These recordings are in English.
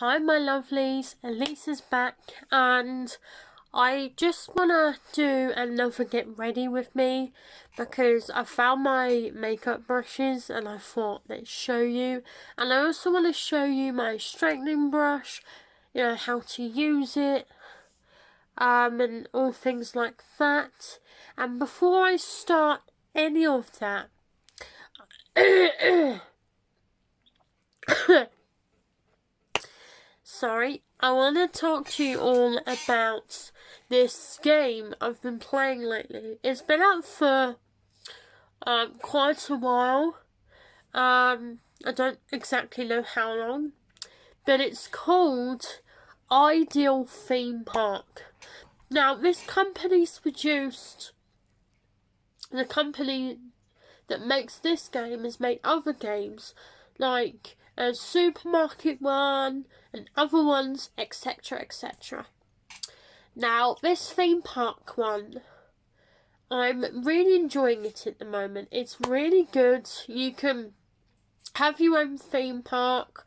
Hi my lovelies, Elise is back and I just want to do another get ready with me because I found my makeup brushes and I thought let's show you, and I also want to show you my straightening brush, you know, how to use it and all things like that. And before I start any of that sorry, I want to talk to you all about this game I've been playing lately. It's been out for quite a while. I don't exactly know how long, but it's called Ideal Theme Park. Now, this company's produced, the company that makes this game has made other games like a supermarket one and other ones, etc. etc. Now, this theme park one, I'm really enjoying it at the moment. It's really good. You can have your own theme park.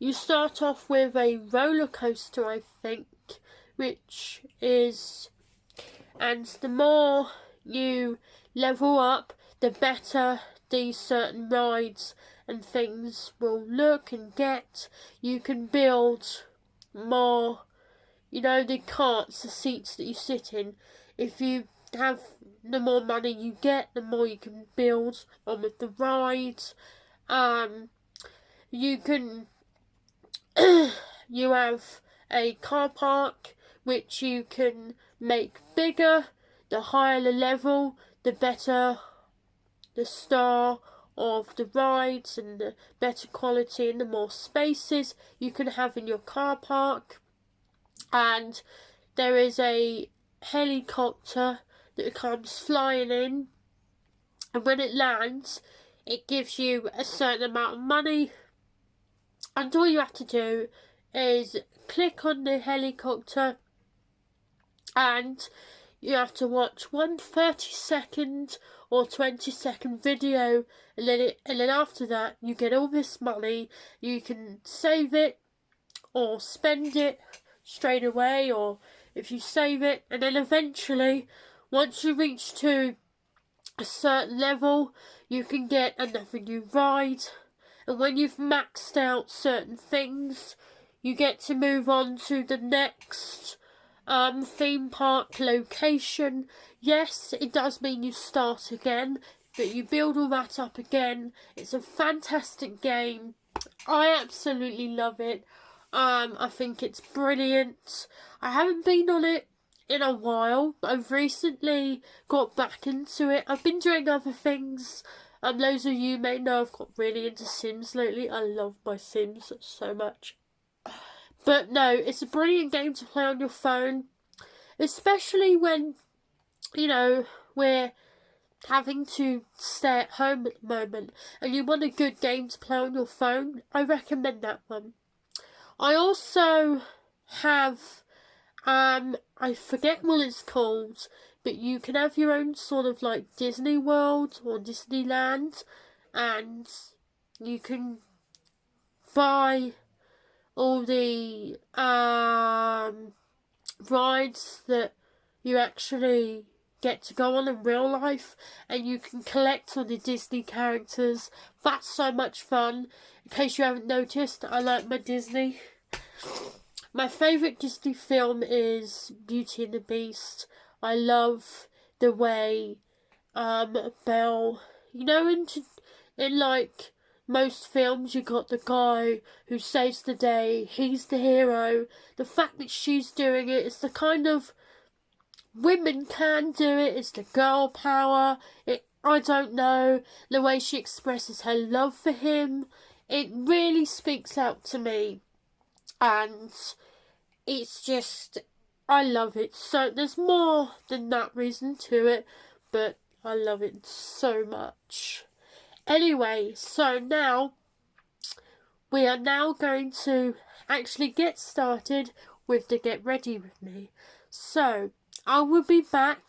You start off with a roller coaster, I think, which is, and the more you level up, the better these certain rides and things will look and get. You can build more, you know, the carts, the seats that you sit in. If you have, the more money you get, the more you can build on with the rides. You can you have a car park which you can make bigger. The higher the level, the better the star of the rides and the better quality and the more spaces you can have in your car park. And there is a helicopter that comes flying in, and when it lands it gives you a certain amount of money, and all you have to do is click on the helicopter and you have to watch one 30-second or 20-second video, and then after that you get all this money. You can save it or spend it straight away, or if you save it, and then eventually once you reach to a certain level you can get another new ride, and when you've maxed out certain things you get to move on to the next theme park location. Yes, it does mean you start again, but you build all that up again. It's a fantastic game. I absolutely love it. I think it's brilliant. I haven't been on it in a while. I've recently got back into it. I've been doing other things. Those of you may know I've got really into Sims lately. I love my Sims so much. But no, it's a brilliant game to play on your phone, especially when, you know, we're having to stay at home at the moment and you want a good game to play on your phone. I recommend that one. I also have, I forget what it's called, but you can have your own sort of like Disney World or Disneyland, and you can buy all the rides that you actually get to go on in real life, and you can collect all the Disney characters. That's so much fun. In case you haven't noticed, I like my Disney. My favourite Disney film is Beauty and the Beast. I love the way Belle, you know, in like most films you got the guy who saves the day, he's the hero. The fact that she's doing it is the kind of women can do it, it's the girl power. I don't know, the way she expresses her love for him, it really speaks out to me, and it's just, I love it. So there's more than that reason to it, but I love it so much. Anyway, so now we are now going to actually get started with the get ready with me. So I will be back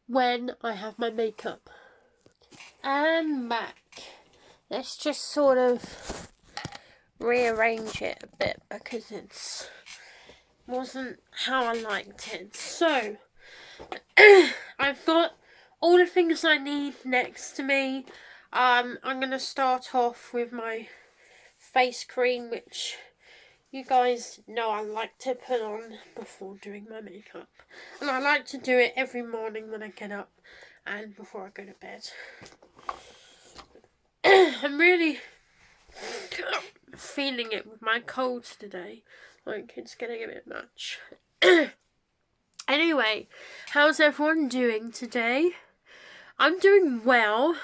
when I have my makeup. And back. Let's just sort of rearrange it a bit because it wasn't how I liked it. So I've got all the things I need next to me. I'm gonna start off with my face cream, which you guys know I like to put on before doing my makeup, and I like to do it every morning when I get up and before I go to bed. I'm really feeling it with my cold today, like it's getting a bit much. Anyway, how's everyone doing today? I'm doing well,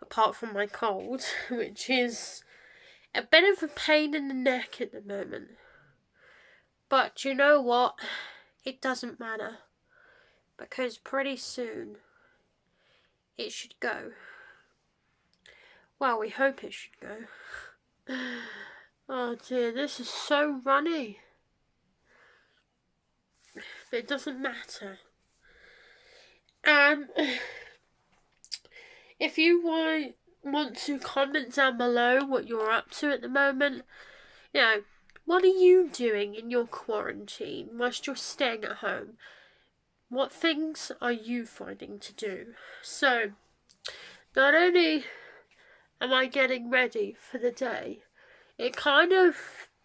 apart from my cold, which is a bit of a pain in the neck at the moment. But you know what? It doesn't matter, because pretty soon it should go. Well, we hope it should go. Oh dear, this is so runny. But it doesn't matter. If you want to comment down below what you're up to at the moment, you know, what are you doing in your quarantine whilst you're staying at home? What things are you finding to do? So, not only am I getting ready for the day, it kind of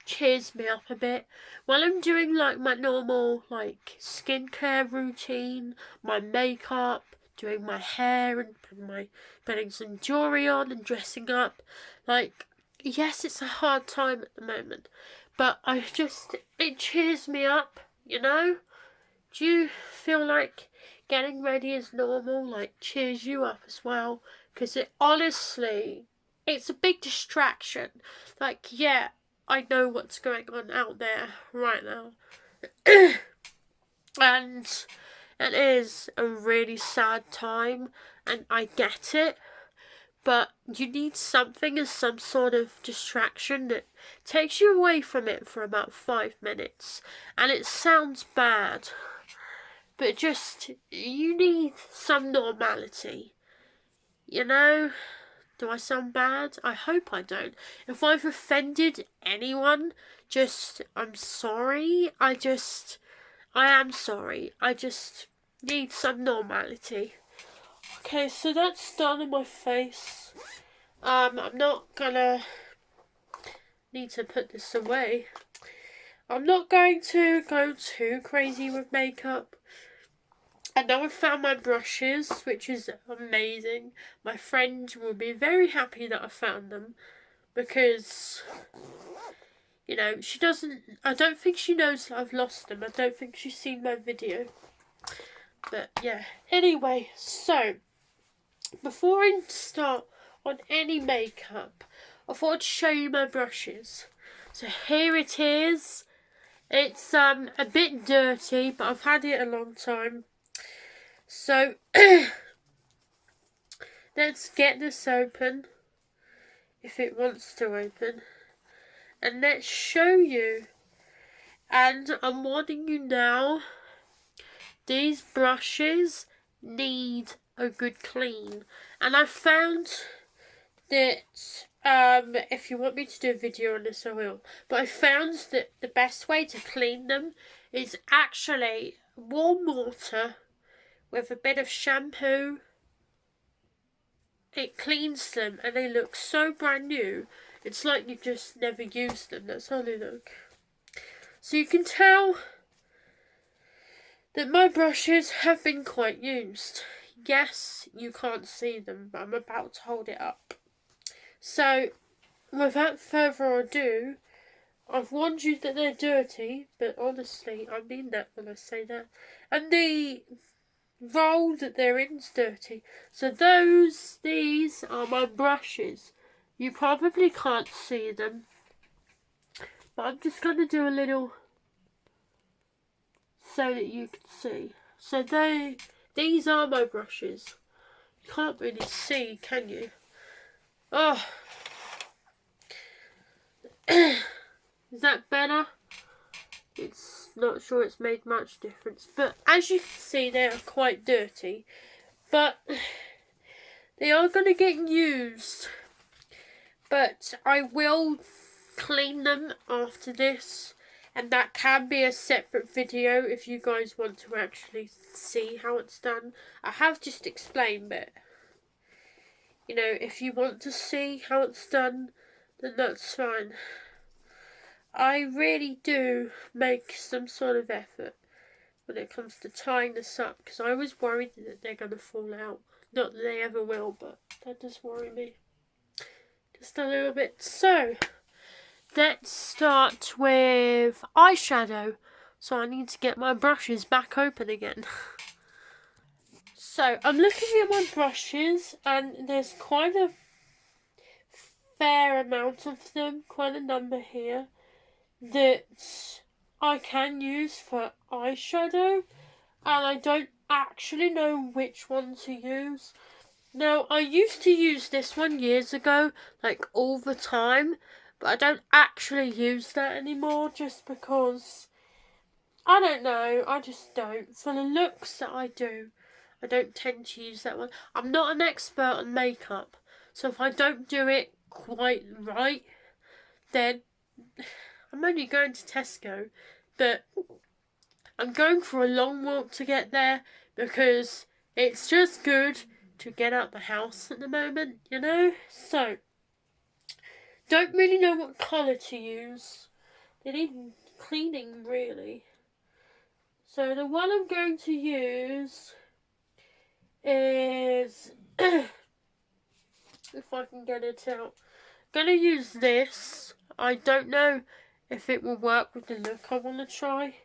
cheers me up a bit while I'm doing like my normal like skincare routine, my makeup, doing my hair and putting some jewelry on and dressing up. Like, yes, it's a hard time at the moment, but it cheers me up, you know? Do you feel like getting ready is normal, like cheers you up as well? Because it honestly, it's a big distraction. Like, yeah, I know what's going on out there right now. And it is a really sad time, and I get it. But you need something as some sort of distraction that takes you away from it for about 5 minutes. And it sounds bad, but just, you need some normality. You know? Do I sound bad? I hope I don't. If I've offended anyone, I'm sorry. I am sorry. I just need some normality. Okay, so that's done on my face. I'm not gonna need to put this away. I'm not going to go too crazy with makeup. And now I've found my brushes, which is amazing. My friend will be very happy that I found them, because, you know, I don't think she knows that I've lost them. I don't think she's seen my video. But yeah, anyway, so before I start on any makeup, I thought I'd show you my brushes. So here it is. It's a bit dirty, but I've had it a long time. So let's get this open, if it wants to open, and let's show you. And I'm warning you now, these brushes need a good clean. And I found that, if you want me to do a video on this, I will. But I found that the best way to clean them is actually warm water with a bit of shampoo. It cleans them and they look so brand new. It's like you just never used them. That's how they look. So you can tell that my brushes have been quite used. Yes, you can't see them, but I'm about to hold it up. So, without further ado, I've warned you that they're dirty, but honestly, I mean that when I say that. And the roll that they're in is dirty. So these are my brushes. You probably can't see them, but I'm just going to do a little so that you can see. So these are my brushes. You can't really see, can you? Oh, is that better? It's not sure it's made much difference, but as you can see, they are quite dirty, but they are going to get used. But I will clean them after this, and that can be a separate video if you guys want to actually see how it's done. I have just explained, but you know, if you want to see how it's done, then that's fine. I really do make some sort of effort when it comes to tying this up, because I was worried that they're going to fall out. Not that they ever will, but that does worry me just a little bit. So let's start with eyeshadow. So I need to get my brushes back open again. So I'm looking at my brushes, and there's quite a fair amount of them, quite a number here, that I can use for eyeshadow, and I don't actually know which one to use. Now, I used to use this one years ago, like all the time, but I don't actually use that anymore just because, I don't know, I just don't. For the looks that I do, I don't tend to use that one. I'm not an expert on makeup, so if I don't do it quite right, then I'm only going to Tesco, but I'm going for a long walk to get there because it's just good to get out the house at the moment, you know? So, don't really know what colour to use. They need cleaning, really. So, the one I'm going to use is, if I can get it out, I'm going to use this. I don't know if it will work with the look I want to try,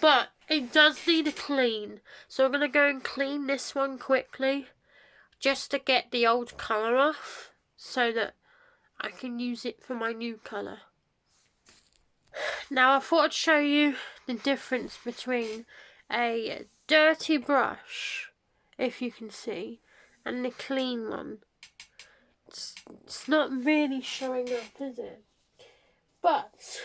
but it does need a clean. So I'm going to go and clean this one quickly, just to get the old colour off, so that I can use it for my new colour. Now I thought I'd show you the difference between a dirty brush, if you can see, and the clean one. It's not really showing up, is it? But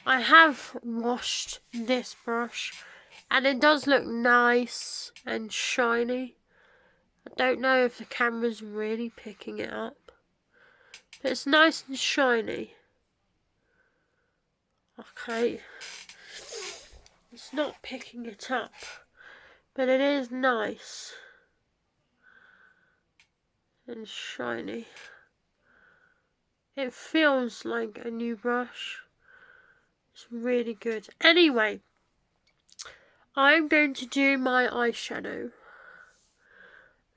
I have washed this brush, and it does look nice and shiny. I don't know if the camera's really picking it up, but it's nice and shiny. Okay, it's not picking it up, but it is nice and shiny. It feels like a new brush. It's really good. Anyway, I'm going to do my eyeshadow,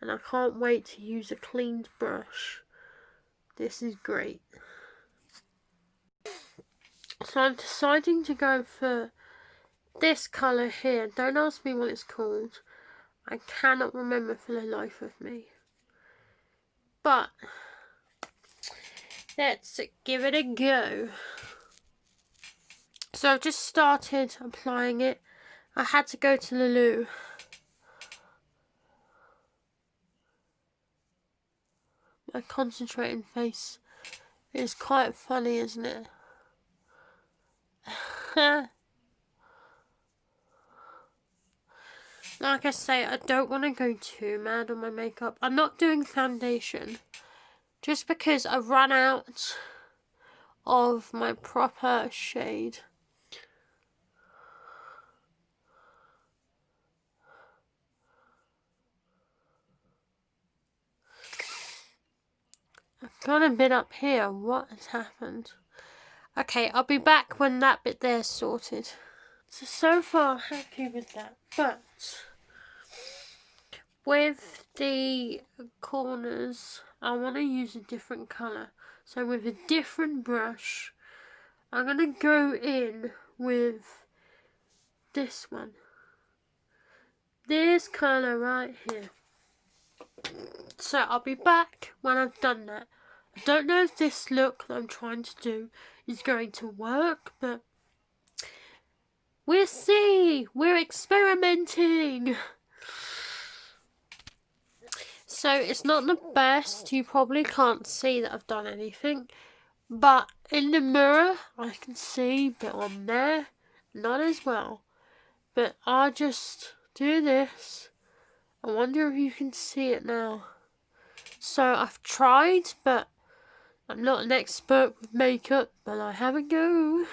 and I can't wait to use a cleaned brush. This is great. So I'm deciding to go for this colour here. Don't ask me what it's called. I cannot remember for the life of me. But let's give it a go. So I've just started applying it. I had to go to the loo. My concentrating face is quite funny, isn't it? Like I say, I don't want to go too mad on my makeup. I'm not doing foundation, just because I've run out of my proper shade. I've got a bit up here. What has happened? Okay, I'll be back when that bit there's sorted. So far, happy with that, but with the corners, I want to use a different colour. So with a different brush, I'm going to go in with this one. This colour right here. So I'll be back when I've done that. I don't know if this look that I'm trying to do is going to work, but we'll see. We're experimenting. So it's not the best. You probably can't see that I've done anything, but in the mirror I can see, but on there not as well. But I'll just do this. I wonder if you can see it now. So I've tried, but I'm not an expert with makeup, but I have a go.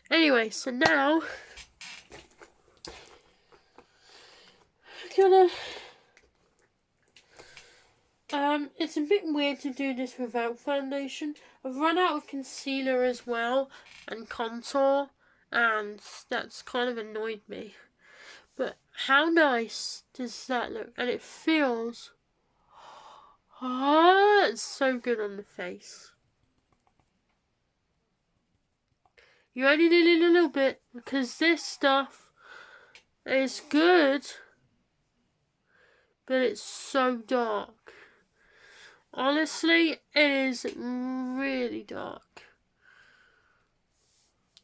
Anyway, so now I'm gonna it's a bit weird to do this without foundation. I've run out of concealer as well and contour, and that's kind of annoyed me. But how nice does that look? And it feels it's so good on the face. You only need a little bit because this stuff is good, but it's so dark. Honestly, it is really dark.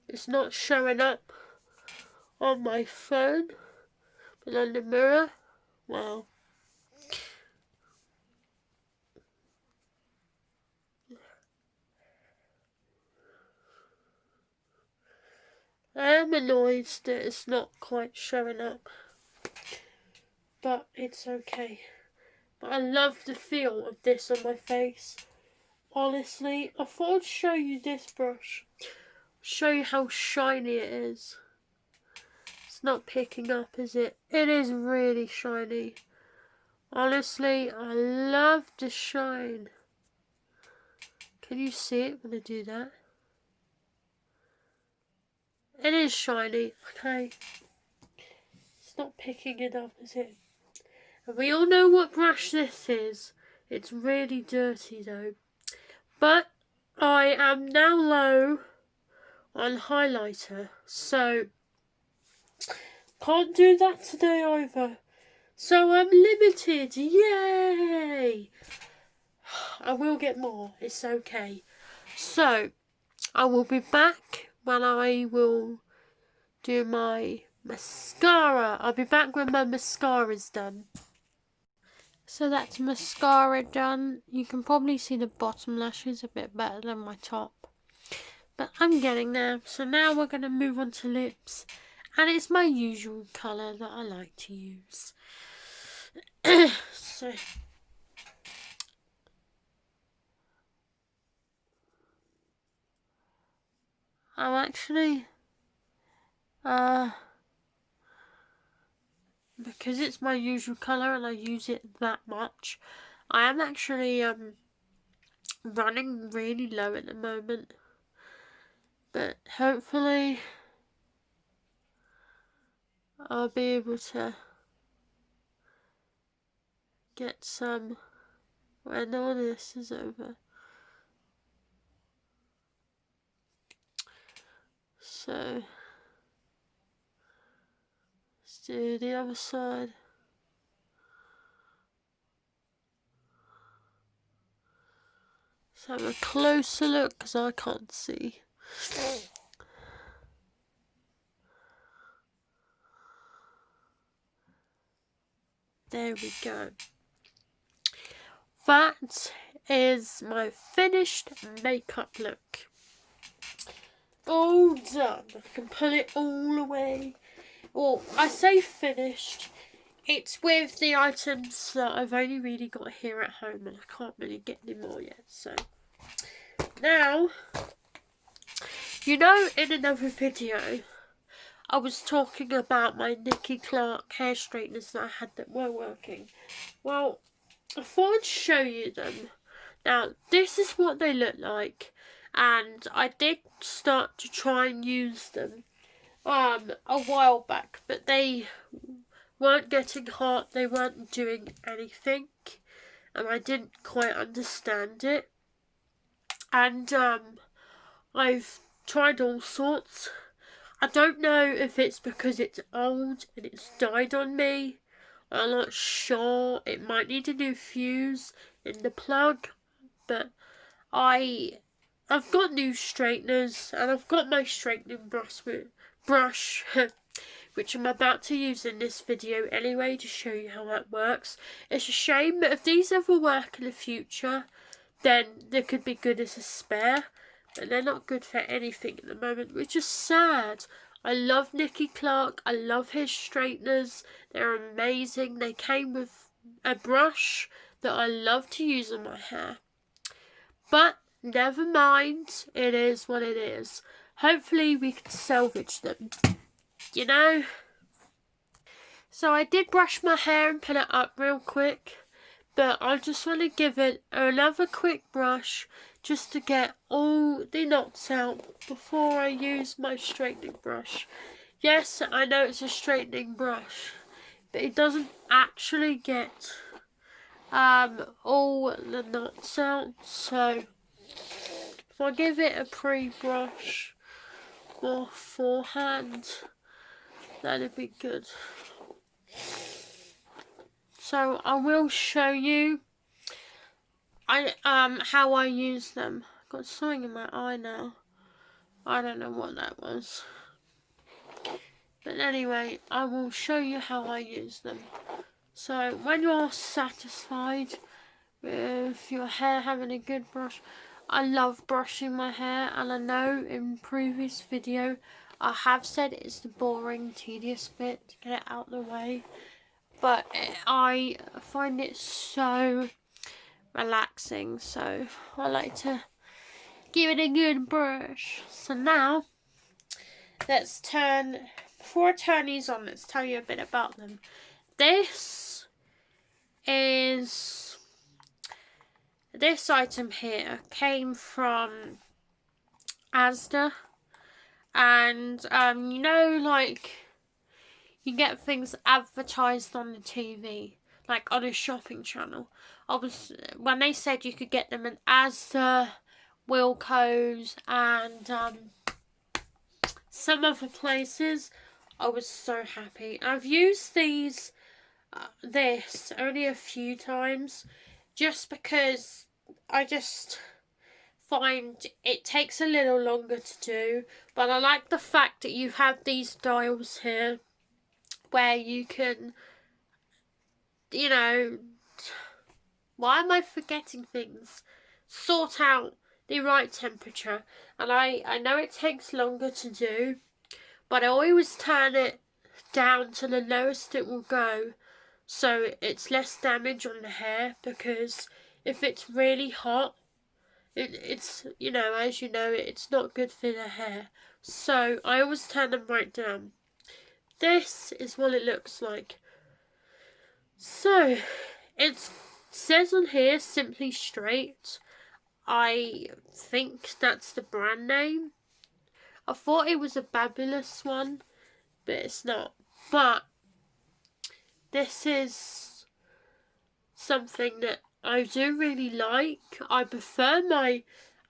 It's not showing up on my phone, but on the mirror, wow. I am annoyed that it's not quite showing up, but it's okay. But I love the feel of this on my face. Honestly, I thought I'd show you this brush. Show you how shiny it is. It's not picking up, is it? It is really shiny. Honestly, I love the shine. Can you see it when I do that? It is shiny, okay. It's not picking it up, is it? And we all know what brush this is. It's really dirty though. But I am now low on highlighter, so can't do that today either. So I'm limited, yay! I will get more, it's okay. So I will be back when I will do my mascara. I'll be back when my mascara's done. So that's mascara done. You can probably see the bottom lashes a bit better than my top. But I'm getting there. So now we're going to move on to lips. And it's my usual colour that I like to use. So I'm actually because it's my usual colour and I use it that much, I am actually running really low at the moment. But hopefully I'll be able to get some when all this is over. So let's do the other side. Let's have a closer look because I can't see. There we go. That is my finished makeup look. All done. I can put it all away. Well, I say finished. It's with the items that I've only really got here at home and I can't really get any more yet. So now, you know, in another video, I was talking about my Nikki Clark hair straighteners that I had that were working. Well, I thought I'd show you them. Now, this is what they look like, and I did start to try and use them a while back, but they weren't getting hot, they weren't doing anything, and I didn't quite understand it. And I've tried all sorts. I don't know if it's because it's old and it's died on me. I'm not sure. It might need a new fuse in the plug, but I've got new straighteners and I've got my straightening brush which I'm about to use in this video anyway to show you how that works. It's a shame that if these ever work in the future, then they could be good as a spare, but they're not good for anything at the moment, which is sad. I love Nikki Clark, I love his straighteners, they're amazing. They came with a brush that I love to use on my hair. But never mind, it is what it is. Hopefully we can salvage them, you know? So I did brush my hair and put it up real quick, but I just want to give it another quick brush just to get all the knots out before I use my straightening brush. Yes, I know it's a straightening brush, but it doesn't actually get all the knots out, so if I give it a pre-brush beforehand, that'd be good. So I will show you how I use them. I've got something in my eye now. I don't know what that was. But anyway, I will show you how I use them. So when you're satisfied with your hair having a good brush, I love brushing my hair, and I know in previous video I have said it's the boring, tedious bit to get it out of the way, but I find it so relaxing, so I like to give it a good brush. So now let's before I turn these on, let's tell you a bit about them. This item here came from Asda, and you know, like, you get things advertised on the TV, like on a shopping channel. When they said you could get them in Asda, Wilko's, and some other places, I was so happy. I've used this only a few times, just because I just find it takes a little longer to do, but I like the fact that you have these dials here where you can, you know, why am I forgetting things? Sort out the right temperature. And I know it takes longer to do, but I always turn it down to the lowest it will go, so it's less damage on the hair, because if it's really hot, it's, you know, as you know, it's not good for the hair. So I always turn them right down. This is what it looks like. So it says on here Simply Straight. I think that's the brand name. I thought it was a Babulous one, but it's not. But this is something that I do really like. I prefer my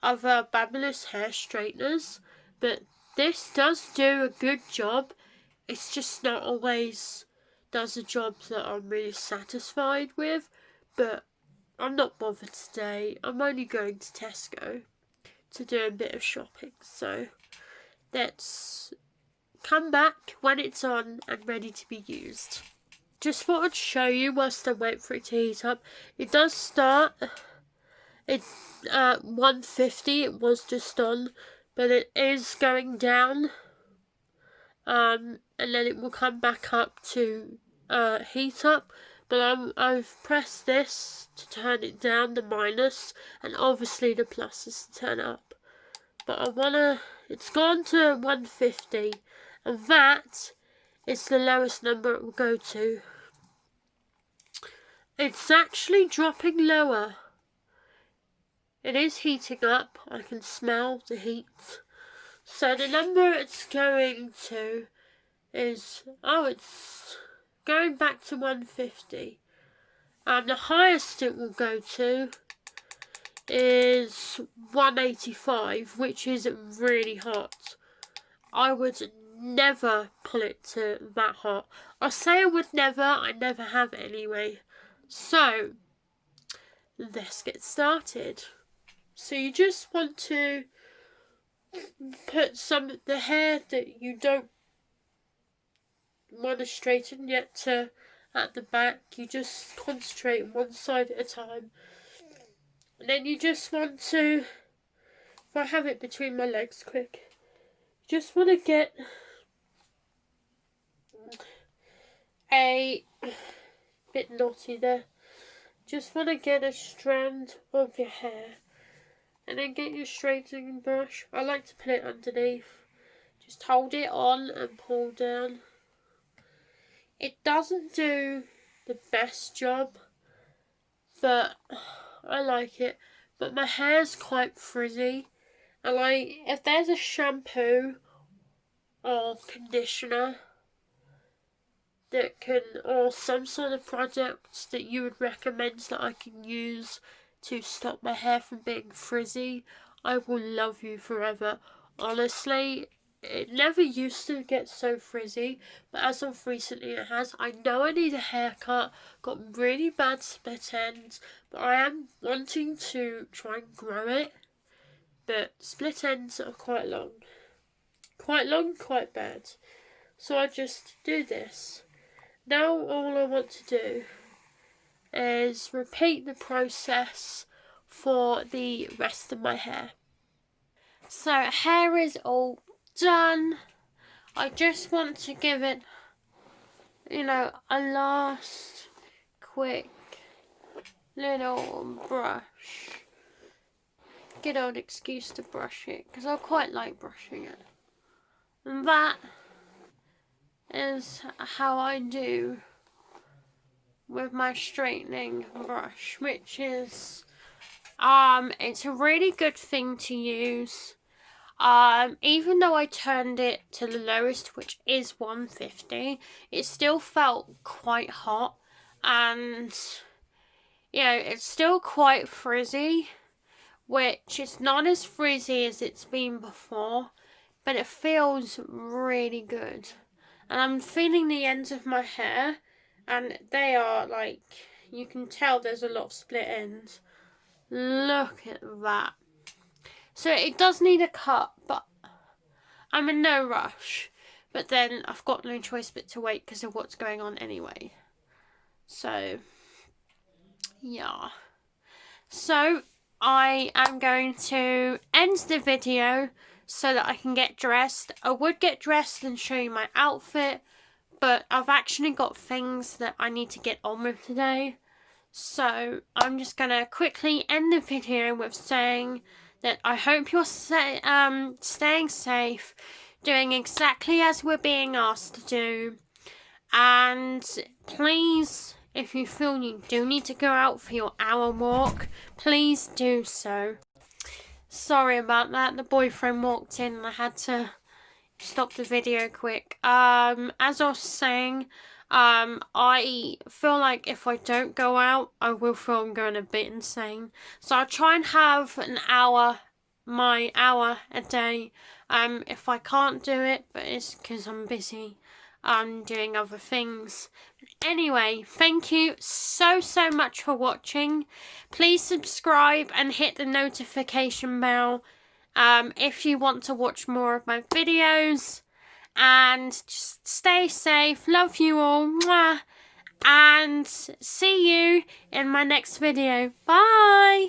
other Babulous hair straighteners, but this does do a good job. It's just not always does a job that I'm really satisfied with, but I'm not bothered today. I'm only going to Tesco to do a bit of shopping, so let's come back when it's on and ready to be used. Just thought I'd show you whilst I wait for it to heat up. It does start at 150, it was just on, but it is going down, and then it will come back up to heat up. But I've pressed this to turn it down, the minus, and obviously the plus is to turn it up. But it's gone to 150, and that is the lowest number it will go to. It's actually dropping lower. It is heating up. I can smell the heat. So the number it's going to is, it's going back to 150. And the highest it will go to is 185, which is really hot. I would never pull it to that hot. I say I would never, I never have anyway. So let's get started. So you just want to put the hair that you don't want to straighten yet at the back. You just concentrate on one side at a time. And then you just want to, if I have it between my legs quick, you just want to get a bit knotty there. Just want to get a strand of your hair And then get your straightening brush. I like to put it underneath. Just hold it on and pull down. It doesn't do the best job, but I like it. But my hair's quite frizzy. And if there's a shampoo or conditioner that or some sort of product that you would recommend that I can use to stop my hair from being frizzy, I will love you forever. Honestly, it never used to get so frizzy, but as of recently it has. I know I need a haircut, got really bad split ends, but I am wanting to try and grow it. But split ends are quite long. Quite long, quite bad. So I just do this. Now all I want to do is repeat the process for the rest of my hair. So hair is all done. I just want to give it, a last quick little brush. Good old excuse to brush it, because I quite like brushing it. And that is how I do with my straightening brush, which is it's a really good thing to use. Even though I turned it to the lowest, which is 150, it still felt quite hot, and it's still quite frizzy, which is not as frizzy as it's been before, but it feels really good. And I'm feeling the ends of my hair, and they are you can tell there's a lot of split ends. Look at that. So it does need a cut, but I'm in no rush. But then I've got no choice but to wait because of what's going on anyway. So, yeah. So, I am going to end the video so that I can get dressed. I would get dressed and show you my outfit, but I've actually got things that I need to get on with today. So I'm just going to quickly end the video with saying that I hope you're staying safe, doing exactly as we're being asked to do. And please, if you feel you do need to go out for your hour walk, please do so. Sorry about that, the boyfriend walked in and I had to stop the video quick. As I was saying, I feel like if I don't go out, I will feel I'm going a bit insane. So I'll try and have my hour a day. If I can't do it, but it's because I'm busy, doing other things. Anyway, thank you so much for watching. Please subscribe and hit the notification bell if you want to watch more of my videos. And just stay safe. Love you all. Mwah. And see you in my next video. Bye.